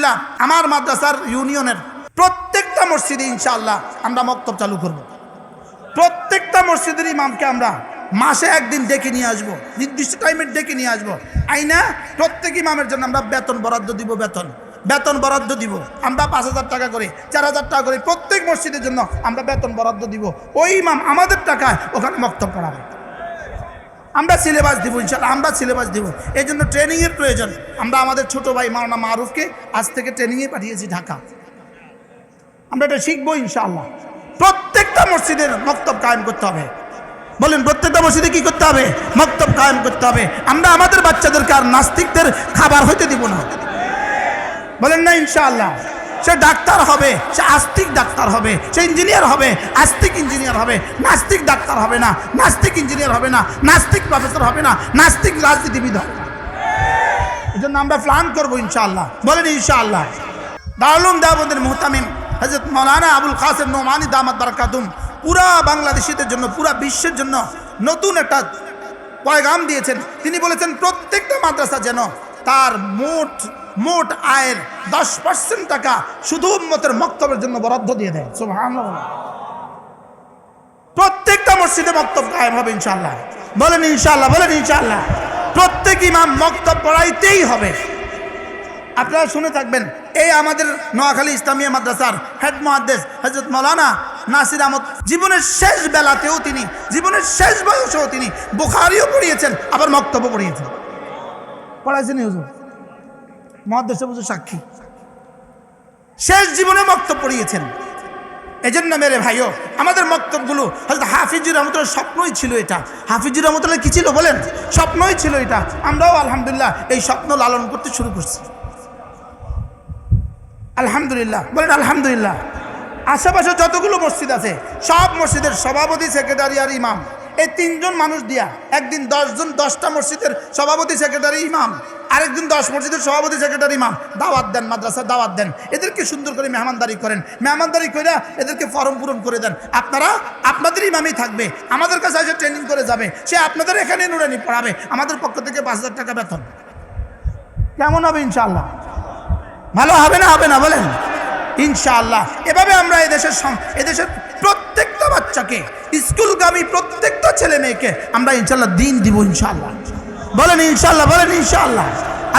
আলহামদুলিল্লাহ আমার মাদ্রাসার ইউনিয়নের প্রত্যেকটা মসজিদে ইনশাআল্লাহ আমরা মক্তব চালু করব। প্রত্যেকটা মসজিদের ইমামকে আমরা মাসে একদিন ডেকে নিয়ে আসবো, নির্দিষ্ট টাইমে ডেকে নিয়ে আসবো। আইনা প্রত্যেক ইমামের জন্য আমরা বেতন বরাদ্দ দিব, বেতন বরাদ্দ দিব। আমরা 5,000 টাকা করে, 4,000 টাকা করে প্রত্যেক মসজিদের জন্য আমরা বেতন বরাদ্দ দিব। ওই ইমাম আমাদের টাকায় ওখানে মক্তব পড়াবে। আমরা সিলেবাস দিব ইনশাআল্লাহ, আমরা সিলেবাস দিব। এই জন্য ট্রেনিংয়ের প্রয়োজন। আমরা আমাদের ছোট ভাই মাওলানা মারুফকে আজ থেকে ট্রেনিংয়ে পাঠিয়েছি ঢাকা। আমরা এটা শিখবো ইনশাআল্লাহ। প্রত্যেকটা মসজিদের মক্তব কায়েম করতে হবে। বলেন প্রত্যেকটা মসজিদে কি করতে হবে? মক্তব কায়েম করতে হবে। আমরা আমাদের বাচ্চাদেরকে আর নাস্তিকদের খাবার হইতে দিব না। বলেন না ইনশাআল্লাহ। সে ডাক্তার হবে, সে আস্তিক ডাক্তার হবে, সে ইঞ্জিনিয়ার হবে, আস্তিক ইঞ্জিনিয়ার হবে। নাস্তিক ডাক্তার হবে না, নাস্তিক ইঞ্জিনিয়ার হবে না, নাস্তিক প্রফেসর হবে না, নাস্তিক রাজনীতিবিদ হবে। এই জন্য আমরা প্ল্যান করবো ইনশাআল্লাহ। বলেন ইনশাআল্লাহ। দারুল উলুম দেওবন্দের মুহতামিম হযরত মাওলানা আবুল কাসেম নোমানী দামাত বারাকাতুম পুরা বাংলাদেশিদের জন্য, পুরা বিশ্বের জন্য নতুন একটা পয়গাম দিয়েছেন। তিনি বলেছেন প্রত্যেকটা মাদ্রাসা যেন তার মোট আয়ের 10% টাকা শুধু উম্মতের মক্তবের জন্য বরাদ্দ দিয়ে দেয়। সুবহানাল্লাহ। প্রত্যেকটা মসজিদে মক্তব কায়েম হবে ইনশাআল্লাহ। বলেন ইনশাআল্লাহ, বলেন ইনশাআল্লাহ। প্রত্যেক ইমাম মক্তব পড়াইতেই হবে। আপনারা শুনে থাকবেন, এই আমাদের নোয়াখালী ইসলামিয়া মাদ্রাসার হেড মুহাদ্দিস হযরত মাওলানা নাসির আহমদ জীবনের শেষ বেলাতেও তিনি, জীবনের শেষ বয়সেও তিনি বুখারীও পড়িয়েছেন, আবার মক্তবও পড়িয়েছেন। পড়াইছেন হুজুর, মুহাদ্দিস হুজুর সাক্ষী। শেষ জীবনে মক্তব পড়িয়েছেন। এজন্য মেরে ভাইও আমাদের মক্তবগুলো হযরত হাফিজুর রহমতুল্লাহ স্বপ্নই ছিল। এটা হাফিজুর রহমতুল্লাহ কি ছিল বলেন? স্বপ্নই ছিল এটা। আমরাও আলহামদুলিল্লাহ এই স্বপ্ন লালন করতে শুরু করছি। আলহামদুলিল্লাহ, বলেন আলহামদুলিল্লাহ। আশেপাশে যতগুলো মসজিদ আছে সব মসজিদের সভাপতি, সেক্রেটারি আর ইমাম, এই 3 জন মানুষ দিয়া একদিন 10টা মসজিদের সভাপতি, সেক্রেটারি, ইমাম, আরেকদিন 10 মসজিদের সভাপতি, সেক্রেটারি, ইমাম দাওয়াত দেন, মাদ্রাসা দাওয়াত দেন। এদেরকে সুন্দর করে মেহমানদারি করেন। মেহমানদারি করে এদেরকে ফর্ম পূরণ করে দেন। আপনারা আপনাদের ইমামই থাকবে, আমাদের কাছে এসে ট্রেনিং করে যাবে। সে আপনাদের এখানে নুরানি পড়াবে। আমাদের পক্ষ থেকে 5,000 টাকা বেতন। কেমন হবে ইনশাআল্লাহ? ভালো হবে না? হবে না? বলেন ইনশাআল্লাহ। এভাবে আমরা এদেশের প্রত্যেকটা বাচ্চাকে, স্কুলগামী প্রত্যেকটা ছেলে মেয়েকে আমরা ইনশাআল্লাহ দিন দিব ইনশাআল্লাহ। বলেন ইনশাআল্লাহ, বলেন ইনশাআল্লাহ।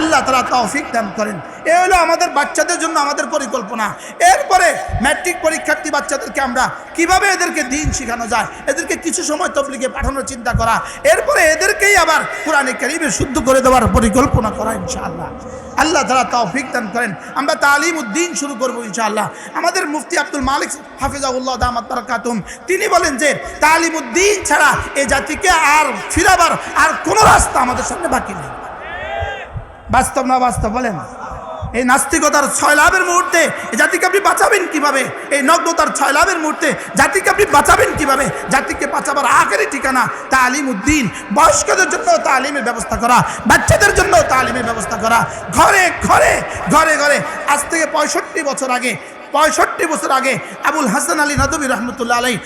আল্লাহ তাআলা তৌফিক দান করেন। এই হলো আমাদের বাচ্চাদের জন্য আমাদের পরিকল্পনা। এরপরে ম্যাট্রিক পরীক্ষার্থী বাচ্চাদেরকে আমরা কিভাবে এদেরকে দিন শেখানো যায়, এদেরকে কিছু সময় তবলিগে পাঠানোর চিন্তা করা, এরপরে এদেরকেই আবার কোরআনে কারীমে শুদ্ধ করে দেওয়ার পরিকল্পনা করা ইনশাআল্লাহ। আল্লাহ তাআলা তৌফিক দান করেন। আমরা তালিমউদ্দিন শুরু করব ইনশাআল্লাহ। আমাদের মুফতি আব্দুল মালিক হাফিজাহুল্লাহ দামাত বারাকাতুম তিনি বলেন যে তালিমউদ্দিন ছাড়া এই জাতিকে আর ফিরাবার আর কোনো রাস্তা আমাদের সামনে বাকি নেই। বাস্তব না বাস্তব? বলেন। এই নাস্তিকতার 6 লাভের মুহূর্তে এই জাতিকে আপনি বাঁচাবেন কিভাবে? এই নগ্নতার 6 লাভের মুহূর্তে জাতিকে আপনি বাঁচাবেন কিভাবে? জাতিকে বাঁচাবার আখেরি ঠিকানা তালিমউদ্দিন। বয়স্কদের জন্য তালিমের ব্যবস্থা করা, বাচ্চাদের জন্য তালিমের ব্যবস্থা করা, ঘরে ঘরে ঘরে ঘরে। আজ থেকে 65 বছর আগে আবুল হাসান আলী নদভী রহমতুল্লাহ আলাইহি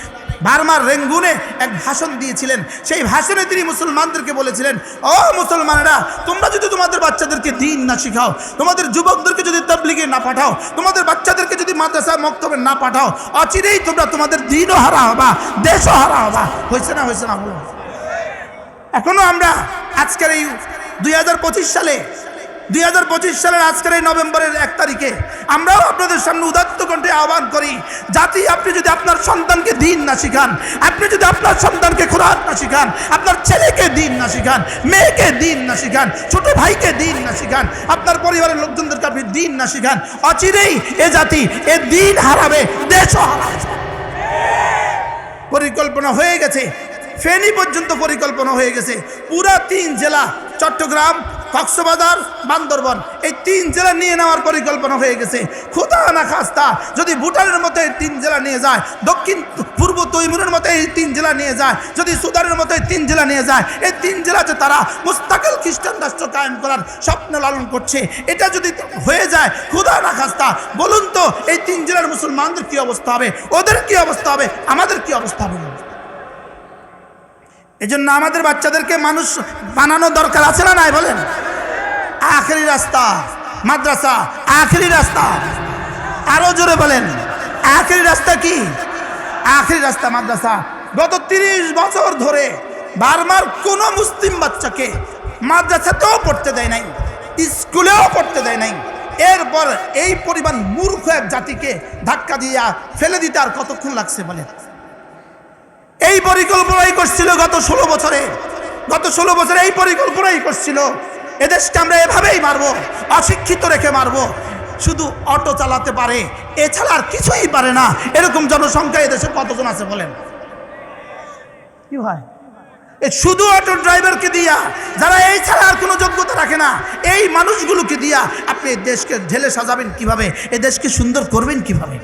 বার্মার রেঙ্গুনে এক ভাষণ দিয়েছিলেন। সেই ভাষণে তিনি মুসলমানদেরকে বলেছিলেন, ও মুসলমানেরা, তোমরা যদি তোমাদের বাচ্চাদেরকে দিন না শিখাও, তোমাদের যুবকদেরকে যদি তাবলীগে না পাঠাও, তোমাদের বাচ্চাদেরকে যদি মাদ্রাসা মক্তবে না পাঠাও, অচিরেই তোমরা তোমাদের দিনও হারা হবা, দেশও হারা হবা। হয়েছে না? হয়েছে না? এখনো আমরা আজকের এই 2025 সালের আজকের এই নভেম্বরের 1 তারিখে আমরাও আপনাদের সামনে উদাত্ত কণ্ঠে আহ্বান করি, জাতি, আপনি যদি আপনার সন্তানকে দিন না শিখান, আপনি যদি আপনার সন্তানকে কোরআন না শিখান, আপনার ছেলেকে দিন না শিখান, মেয়েকে দিন না শিখান, ছোট ভাইকে দিন না শিখান, আপনার পরিবারের লোকজনদেরকে আপনি দিন না শিখান, অচিরেই এ জাতি এ দিন হারাবে, দেশও হারাবে। পরিকল্পনা হয়ে গেছে, ফেনী পর্যন্ত পরিকল্পনা হয়ে গেছে। পুরা 3 জেলা, চট্টগ্রাম, কক্সবাজার, বান্দরবন, এই 3 জেলা নিয়ে নেওয়ার পরিকল্পনা হয়ে গেছে। খোদা না খাস্তা যদি ভুটানের মতো এই 3 জেলা নিয়ে যায়, দক্ষিণ পূর্ব তৈমুরের মতো এই 3 জেলা নিয়ে যায়, যদি সুদানের মতো এই 3 জেলা নিয়ে যায়, এই 3 জেলাতে তারা মুস্তাকিল খ্রিস্টান রাষ্ট্র কায়েম করার স্বপ্ন লালন করছে। এটা যদি হয়ে যায়, খোদা না খাস্তা, বলুন তো এই 3 জেলার মুসলমানদের কি অবস্থা হবে? ওদের কি অবস্থা হবে? আমাদের কি অবস্থা হবে? এজন্য আমাদের বাচ্চাদেরকে মানুষ বানানো দরকার আছে না নাই? বলেন। আখেরি রাস্তা মাদ্রাসা, আখেরি রাস্তা। আরো জোরে বলেন, আখেরি রাস্তা কি? আখেরি রাস্তা মাদ্রাসা। গত 30 বছর ধরে বারবার কোনো মুসলিম বাচ্চাকে মাদ্রাসাতেও পড়তে দেয় নাই, স্কুলেও পড়তে দেয় নাই। এরপর এই পরিমাণ মূর্খ এক জাতিকে ধাক্কা দিয়া ফেলে দিতে আর কতক্ষণ লাগছে বলে? এই পরিকল্পনাই করছিল গত 16 বছরে। গত 16 বছরে এই পরিকল্পনাই করছিল, এদেশকে আমরা এভাবেই মারবো, অশিক্ষিত রেখে মারবো। শুধু অটো চালাতে পারে, এছাড়া আর কিছুই পারে না। এরকম জনসংখ্যা এদেশে কতজন আছে বলেন? কি হয় শুধু অটো ড্রাইভারকে দিয়া, যারা এই ছাড়া আর কোনো যোগ্যতা রাখে না, এই মানুষগুলোকে দিয়া আপনি দেশকে ঢেলে সাজাবেন কিভাবে? এই দেশকে সুন্দর করবেন কিভাবে?